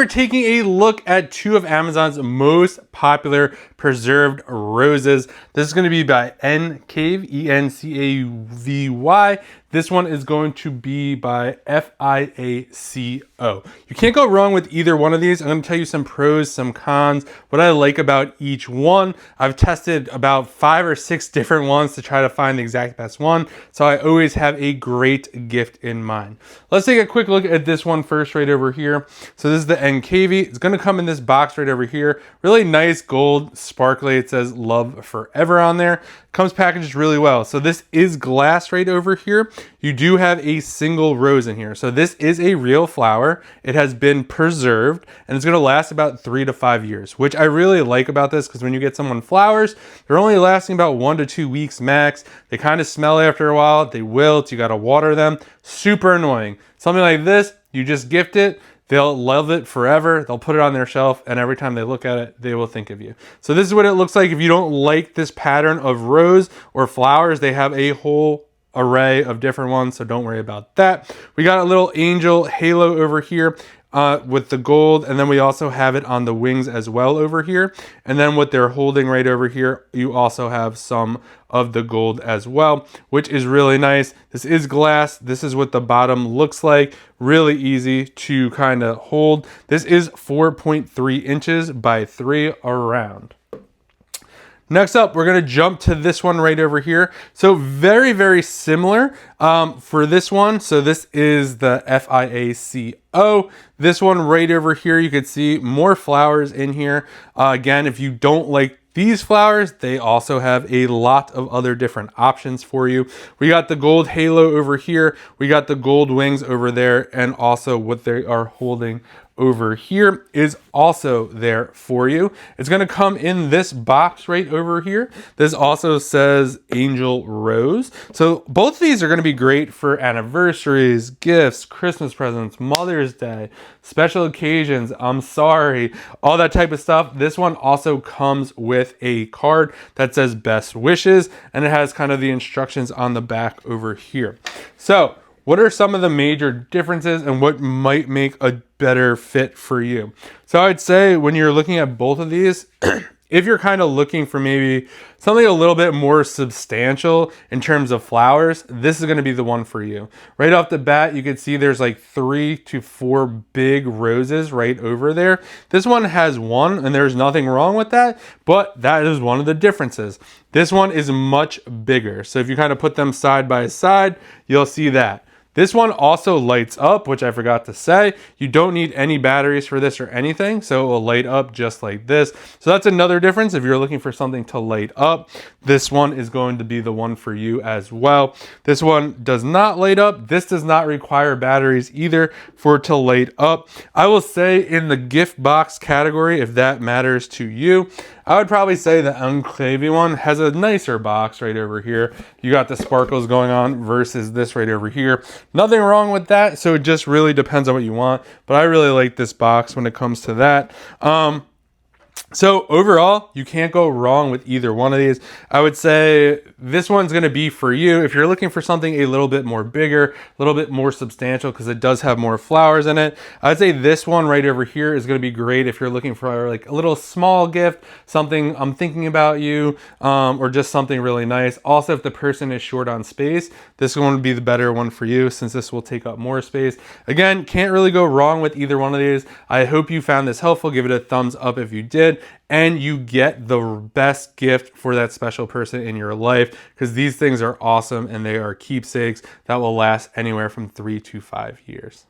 we're taking a look at two of Amazon's most popular preserved roses. This is going to be by EnCavy, EnCavy. This one is going to be by FIACO. You can't go wrong with either one of these. I'm going to tell you some pros, some cons, what I like about each one. I've tested about 5 or 6 different ones to try to find the exact best one, so I always have a great gift in mind. Let's take a quick look at this one first right over here. So this is the EnCavy. It's going to come in this box right over here. Really nice gold sparkly. It says love forever on there. Comes packaged really well. So this is glass right over here. You do have a single rose in here. So this is a real flower. It has been preserved and it's going to last about 3 to 5 years, which I really like about this, because when you get someone flowers, they're only lasting about 1 to 2 weeks max. They kind of smell after a while. They wilt. You got to water them. Super annoying. Something like this, you just gift it. They'll love it forever. They'll put it on their shelf, and every time they look at it, they will think of you. So this is what it looks like. If you don't like this pattern of rose or flowers, they have a whole array of different ones, so don't worry about that. We got a little angel halo over here with the gold, and then we also have it on the wings as well over here. And then what they're holding right over here, you also have some of the gold as well, which is really nice. This is glass. This is what the bottom looks like. Really easy to kind of hold. This is 4.3 inches by 3 around. Next up, we're going to jump to this one right over here. So very, very similar for this one. So this is the FIACO. This one right over here, you could see more flowers in here. Again, if you don't like these flowers, they also have a lot of other different options for you. We got the gold halo over here. We got the gold wings over there, and also what they are holding over here is also there for you. It's going to come in this box right over here. This also says Angel Rose. So both of these are going to be great for anniversaries, gifts, Christmas presents, Mother's Day, special occasions, I'm sorry, all that type of stuff. This one also comes with a card that says best wishes, and it has kind of the instructions on the back over here. So what are some of the major differences and what might make a better fit for you? So I'd say when you're looking at both of these, if you're kind of looking for maybe something a little bit more substantial in terms of flowers, this is going to be the one for you. Right off the bat, you can see there's like 3 to 4 big roses right over there. This one has 1, and there's nothing wrong with that, but that is one of the differences. This one is much bigger. So if you kind of put them side by side, you'll see that. This one also lights up, which I forgot to say. You don't need any batteries for this or anything, so it will light up just like this. So that's another difference. If you're looking for something to light up, this one is going to be the one for you as well. This one does not light up. This does not require batteries either for it to light up. I will say in the gift box category, if that matters to you, I would probably say the EnCavy one has a nicer box right over here. You got the sparkles going on versus this right over here. Nothing wrong with that, so it just really depends on what you want. But I really like this box when it comes to that. So overall, you can't go wrong with either one of these. I would say this one's going to be for you if you're looking for something a little bit more bigger, a little bit more substantial, because it does have more flowers in it. I'd say this one right over here is going to be great if you're looking for like a little small gift, something I'm thinking about you, or just something really nice. Also, if the person is short on space, this one would be the better one for you, since this will take up more space. Again, can't really go wrong with either one of these. I hope you found this helpful. Give it a thumbs up if you did. And you get the best gift for that special person in your life, because these things are awesome and they are keepsakes that will last anywhere from 3 to 5 years.